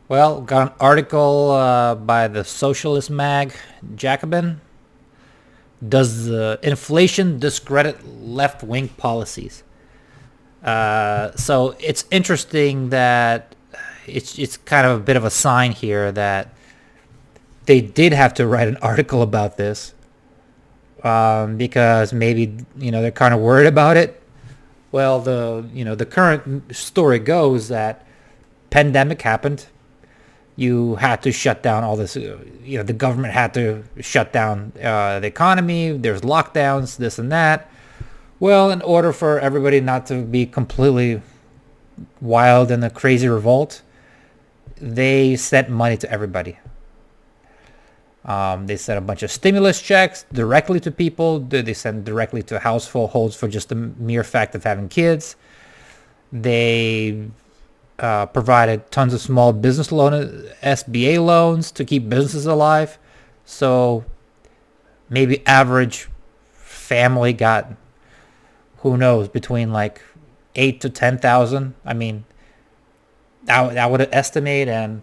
Well, got an article by the socialist mag Jacobin. Does inflation discredit left-wing policies? So it's interesting that it's kind of a bit of a sign here that they did have to write an article about this, because maybe they're kind of worried about it. Well, the current story goes that pandemic happened. You had to shut down all this. The government had to shut down the economy. There's lockdowns, this and that. Well, in order for everybody not to be completely wild in a crazy revolt, they sent money to everybody. They sent a bunch of stimulus checks directly to people. They sent directly to households for just the mere fact of having kids. They provided tons of small business SBA loans to keep businesses alive. So maybe average family got, who knows, between like 8 to 10,000. I mean, I would estimate, and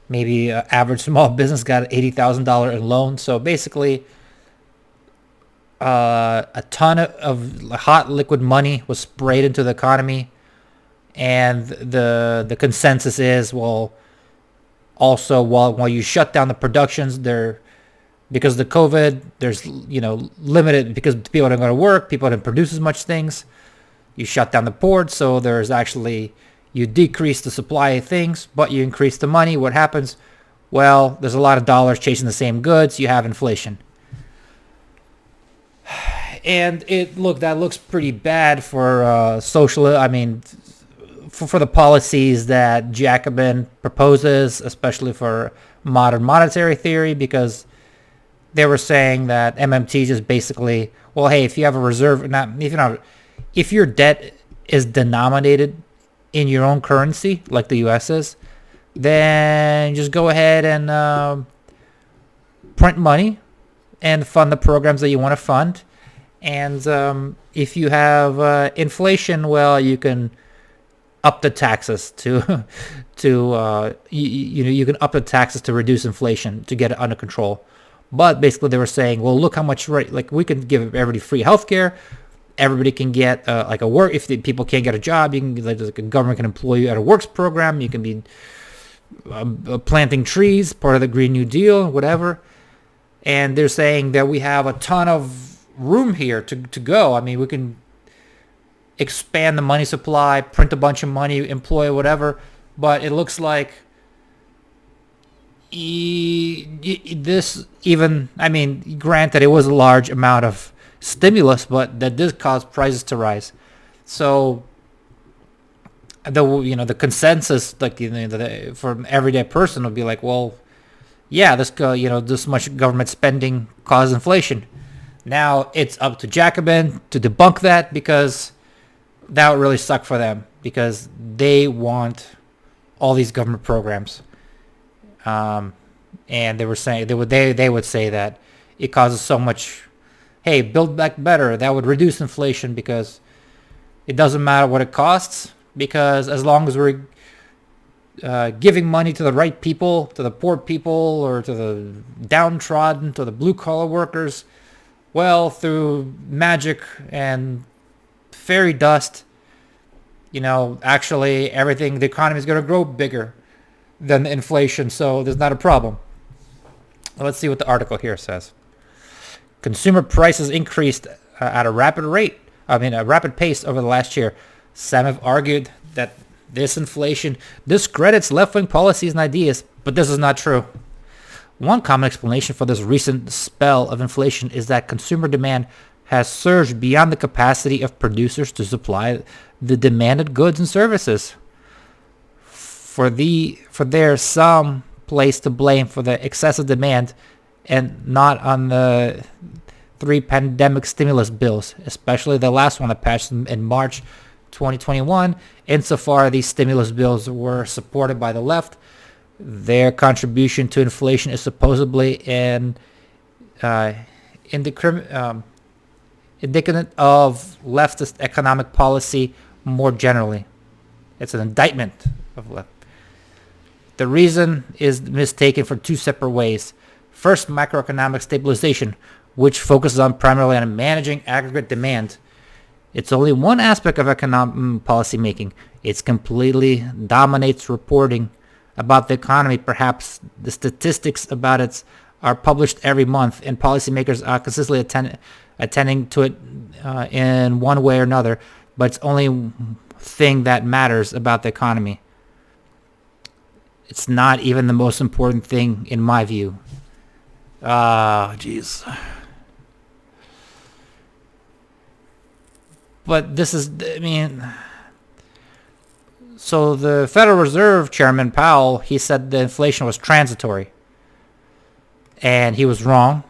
maybe average small business got $80,000 in loans. So basically, a ton of hot liquid money was sprayed into the economy, and the consensus is, well, also while you shut down the productions, because of the COVID, there's limited, because people aren't going to work, people don't produce as much things. You shut down the ports, so there's actually, you decrease the supply of things, but you increase the money. What happens? Well, there's a lot of dollars chasing the same goods. You have inflation. And that looks pretty bad for for the policies that Jacobin proposes, especially for modern monetary theory, because they were saying that MMT just basically, well, hey, if you have a reserve, if your debt is denominated in your own currency, like the U.S. is, then just go ahead and print money and fund the programs that you want to fund. And if you have inflation, well, you can up the taxes to you can up the taxes to reduce inflation, to get it under control. But basically, they were saying, well, look how much, right? Like, we can give everybody free healthcare. Everybody can get like a work. If people can't get a job, you can, like a government can employ you at a works program. You can be planting trees, part of the Green New Deal, whatever. And they're saying that we have a ton of room here to go. I mean, we can expand the money supply, print a bunch of money, employ whatever. But it looks like this, even, I mean, granted, it was a large amount of stimulus, but that did cause prices to rise. So the consensus, like, for an everyday person would be like, well, yeah, this much government spending caused inflation. Now it's up to Jacobin to debunk that, because that would really suck for them, because they want all these government programs. And they were saying they would say that it causes so much. Hey, Build Back Better, that would reduce inflation, because it doesn't matter what it costs, because as long as we're giving money to the right people, to the poor people, or to the downtrodden, to the blue-collar workers, well, through magic and fairy dust, actually everything, the economy is going to grow bigger than the inflation, so there's not a problem. Let's see what the article here says. Consumer prices increased at a rapid pace over the last year. Some have argued that this inflation discredits left-wing policies and ideas, but this is not true. One common explanation for this recent spell of inflation is that consumer demand has surged beyond the capacity of producers to supply the demanded goods and services. For there's some place to blame for the excessive demand, and not on the 3 pandemic stimulus bills, especially the last one that passed in March 2021. Insofar these stimulus bills were supported by the left, their contribution to inflation is supposedly indicative of leftist economic policy more generally. It's an indictment of left. The reason is mistaken for two separate ways. First, macroeconomic stabilization, which focuses on primarily on managing aggregate demand. It's only one aspect of economic policy making. It completely dominates reporting about the economy. Perhaps the statistics about it are published every month, and policymakers are consistently attending to it in one way or another. But it's only thing that matters about the economy. It's not even the most important thing in my view. Jeez. But this is, I mean, so the Federal Reserve Chairman Powell, he said the inflation was transitory. And he was wrong.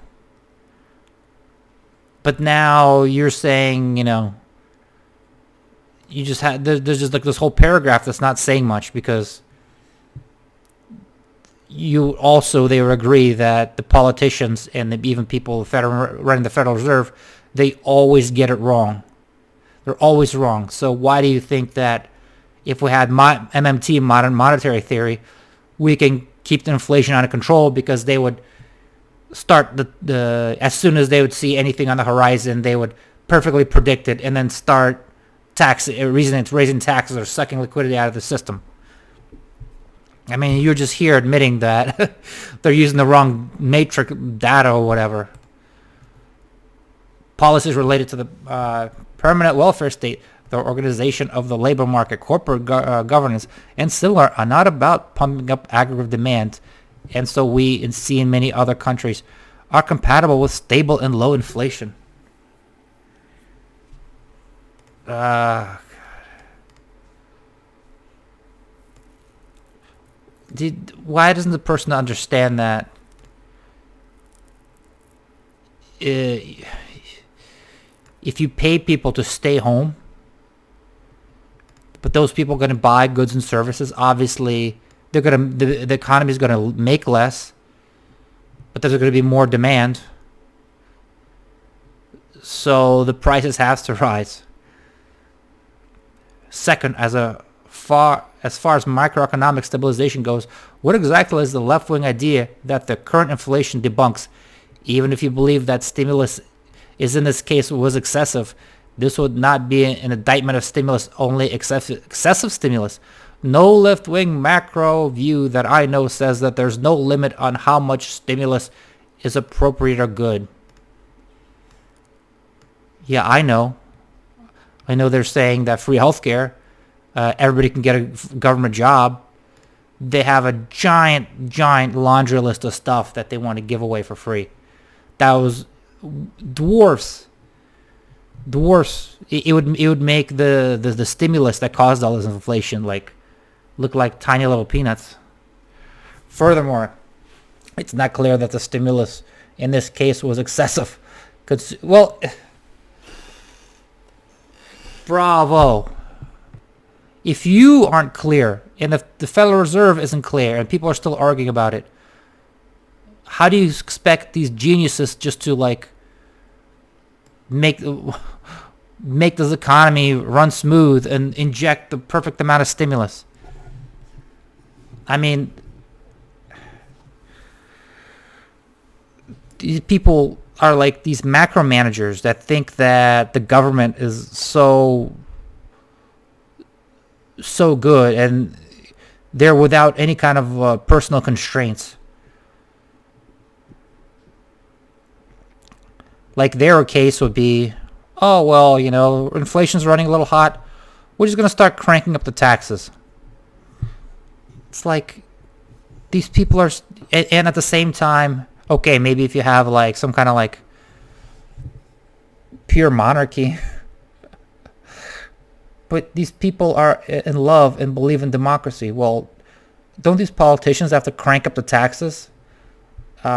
But now you're saying, you know, you just had, there's just like this whole paragraph that's not saying much, because you also, they would agree that the politicians and even people running the Federal Reserve, they always get it wrong. They're always wrong. So why do you think that if we had MMT, modern monetary theory, we can keep the inflation under control? Because they would start as soon as they would see anything on the horizon, they would perfectly predict it and then start raising taxes or sucking liquidity out of the system. I mean, you're just here admitting that they're using the wrong matrix data or whatever. Policies related to the permanent welfare state, the organization of the labor market, corporate governance, and similar are not about pumping up aggregate demand. And so we see in many other countries are compatible with stable and low inflation. Why doesn't the person understand that if you pay people to stay home, but those people are going to buy goods and services, obviously the economy is going to make less, but there's going to be more demand, so the prices have to rise. Second, as far as macroeconomic stabilization goes, what exactly is the left-wing idea that the current inflation debunks? Even if you believe that stimulus is in this case was excessive, this would not be an indictment of stimulus, only excessive stimulus. No left-wing macro view that I know says that there's no limit on how much stimulus is appropriate or good. Yeah, I know. I know they're saying that free healthcare, everybody can get a government job. They have a giant laundry list of stuff that they want to give away for free. That was dwarfs. It would make the stimulus that caused all this inflation look like tiny little peanuts. Furthermore, it's not clear that the stimulus in this case was excessive. Well, bravo. If you aren't clear, and if the Federal Reserve isn't clear, and people are still arguing about it, how do you expect these geniuses just to make this economy run smooth and inject the perfect amount of stimulus? I mean, these people are like these macro managers that think that the government is so good and they're without any kind of personal constraints. Like their case would be, oh, well, inflation's running a little hot. We're just going to start cranking up the taxes. It's like these people are, and at the same time, okay, maybe if you have some kind of pure monarchy, but these people are in love and believe in democracy. Well, don't these politicians have to crank up the taxes? They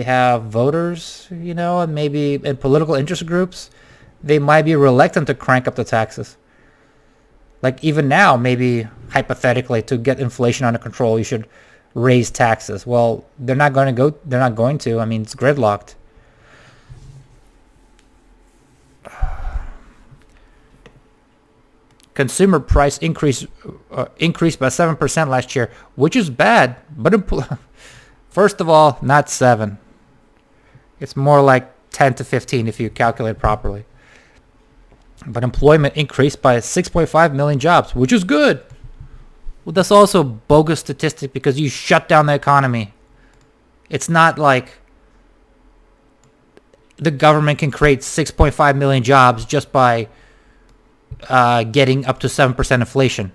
have voters, and maybe in political interest groups, they might be reluctant to crank up the taxes. Even now, maybe hypothetically, to get inflation under control, you should raise taxes. Well, they're not going to. I mean, it's gridlocked. Consumer price increased by 7% last year, which is bad. But first of all, not 7. It's more like 10 to 15 if you calculate properly. But employment increased by 6.5 million jobs, which is good. Well, that's also a bogus statistic because you shut down the economy. It's not like the government can create 6.5 million jobs just by getting up to 7% inflation.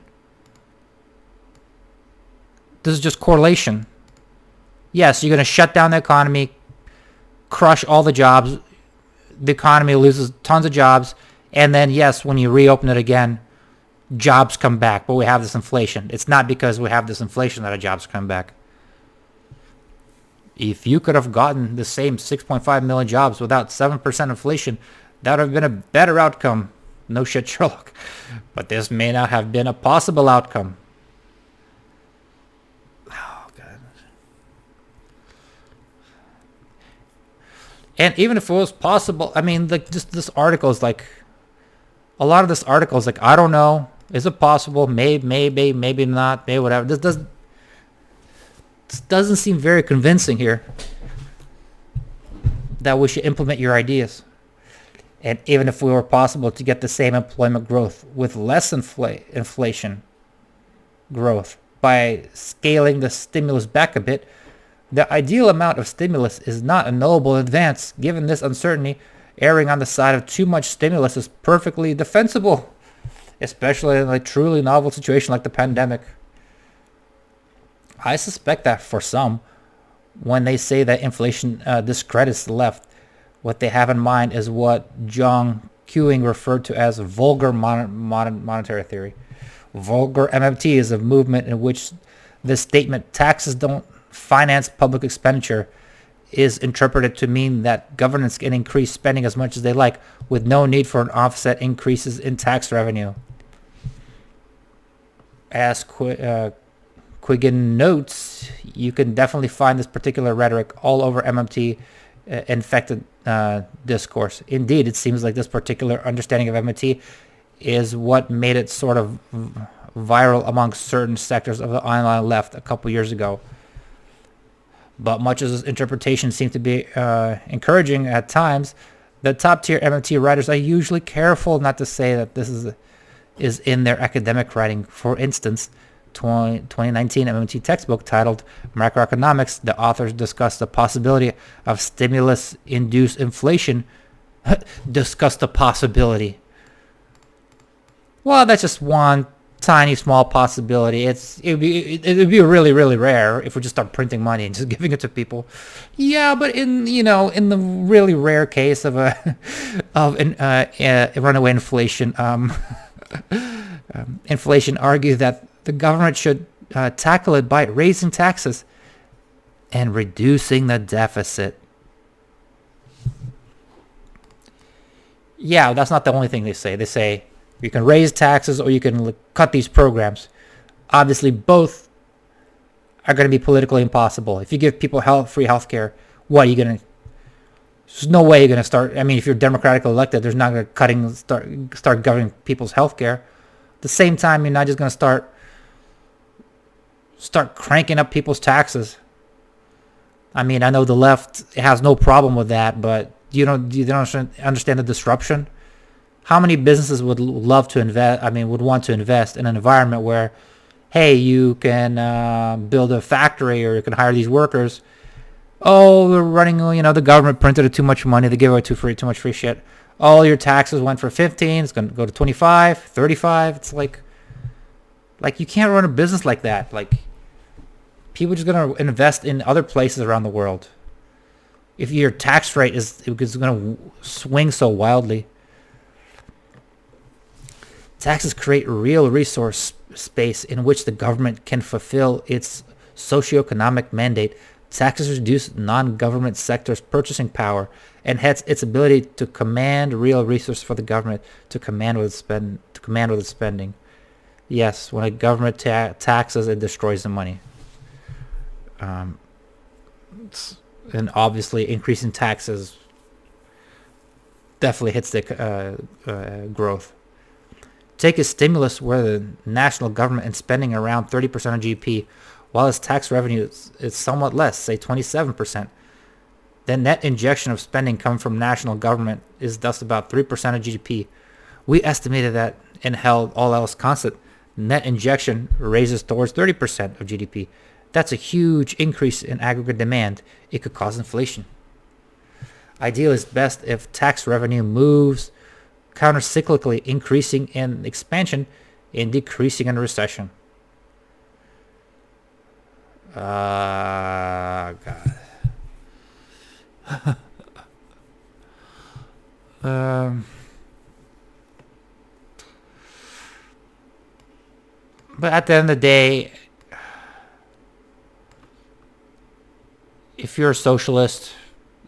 This is just correlation. Yes, you're going to shut down the economy, crush all the jobs. The economy loses tons of jobs. And then, yes, when you reopen it again, jobs come back. But we have this inflation. It's not because we have this inflation that our jobs come back. If you could have gotten the same 6.5 million jobs without 7% inflation, that would have been a better outcome. No shit, Sherlock. But this may not have been a possible outcome. Oh, God. And even if it was possible, I mean, like, just this article is like, a lot of this article is like, I don't know. Is it possible? Maybe, maybe not, maybe whatever. This doesn't seem very convincing here that we should implement your ideas. And even if we were possible to get the same employment growth with less inflation growth by scaling the stimulus back a bit, the ideal amount of stimulus is not a knowable advance. Given this uncertainty, erring on the side of too much stimulus is perfectly defensible, especially in a truly novel situation like the pandemic. I suspect that for some, when they say that inflation discredits the left, what they have in mind is what John Ewing referred to as vulgar monetary theory. Vulgar MMT is a movement in which the statement taxes don't finance public expenditure is interpreted to mean that governments can increase spending as much as they like with no need for an offset increases in tax revenue. As Quiggin notes, you can definitely find this particular rhetoric all over MMT infected discourse. Indeed, it seems like this particular understanding of MMT is what made it sort of viral among certain sectors of the online left a couple years ago. But much of this interpretation seemed to be encouraging at times. The top-tier MMT writers are usually careful not to say that this is in their academic writing. For instance, 2019 MMT textbook titled Macroeconomics, the authors discussed the possibility of stimulus-induced inflation. Discussed the possibility. Well, that's just one tiny small possibility. It'd be really, really rare if we just start printing money and just giving it to people. Yeah, but in the really rare case of a runaway inflation, inflation argued that the government should tackle it by raising taxes and reducing the deficit. Yeah, that's not the only thing they say. They say you can raise taxes or you can cut these programs. Obviously, both are going to be politically impossible. If you give people free health care, what are you going to... There's no way you're going to start... I mean, if you're democratically elected, there's not going to start governing people's health care. At the same time, you're not just going to start cranking up people's taxes. I mean, I know the left has no problem with that, but you don't understand the disruption? How many businesses would love to invest, would want to invest in an environment where, hey, you can build a factory or you can hire these workers. Oh, they're running, the government printed too much money. They give away too much free shit. All your taxes went for 15. It's going to go to 25, 35. It's like you can't run a business like that. Like, people are just going to invest in other places around the world. If your tax rate is going to swing so wildly. Taxes create real resource space in which the government can fulfill its socioeconomic mandate. Taxes reduce non-government sectors' purchasing power and hence its ability to command real resources for the government to command with its spending. Yes, when a government taxes, it destroys the money. And obviously, increasing taxes definitely hits the growth. Take a stimulus where the national government is spending around 30% of GDP, while its tax revenue is somewhat less, say 27%. The net injection of spending coming from national government is thus about 3% of GDP. We estimated that, and held all else constant, net injection raises towards 30% of GDP. That's a huge increase in aggregate demand. It could cause inflation. Ideal is best if tax revenue moves countercyclically, increasing in expansion and decreasing in recession. God. But at the end of the day, if you're a socialist,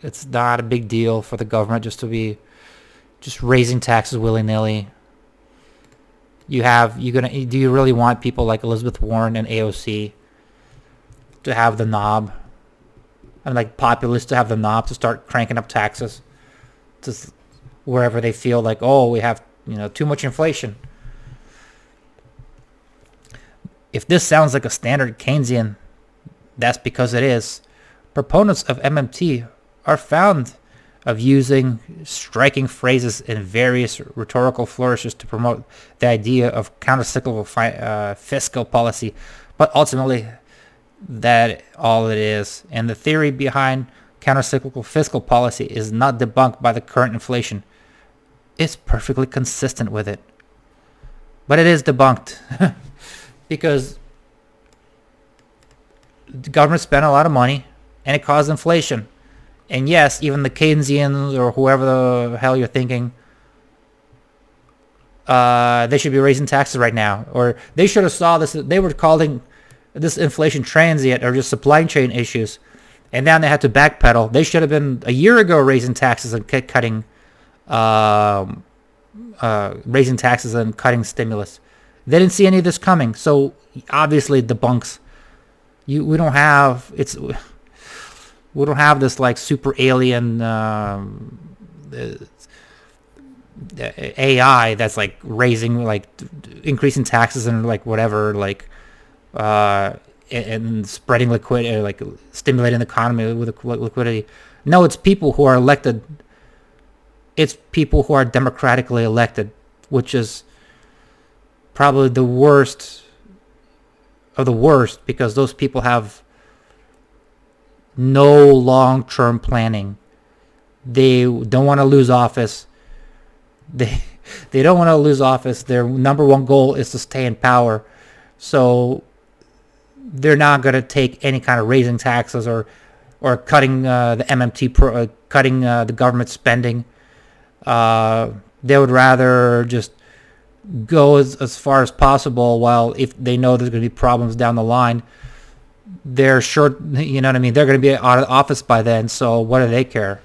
it's not a big deal for the government just to be just raising taxes willy-nilly. Do you really want people like Elizabeth Warren and AOC to have the knob, and like populists to have the knob to start cranking up taxes to wherever they feel like, oh, we have too much inflation? If this sounds like a standard Keynesian, that's because it is. Proponents of MMT are found of using striking phrases and various rhetorical flourishes to promote the idea of countercyclical fiscal policy, but ultimately that all it is. And the theory behind countercyclical fiscal policy is not debunked by the current inflation. It's perfectly consistent with it. But it is debunked because the government spent a lot of money and it caused inflation. And yes, even the Keynesians or whoever the hell you're thinking, they should be raising taxes right now. Or they should have saw this. They were calling this inflation transient or just supply chain issues. And now they had to backpedal. They should have been a year ago raising taxes and cutting stimulus. They didn't see any of this coming. So obviously debunks. We don't have this like super alien AI that's like raising, like increasing taxes and like whatever, like and spreading liquidity, like stimulating the economy with liquidity. No, it's people who are elected. It's people who are democratically elected, which is probably the worst of the worst, because those people have no long-term planning. They don't want to lose office. They don't want to lose office. Their number one goal is to stay in power. So they're not going to take any kind of raising taxes or cutting the MMT, cutting the government spending. They would rather just go as far as possible, while if they know there's going to be problems down the line, they're sure, you know what I mean, they're going to be out of office by then, so what do they care?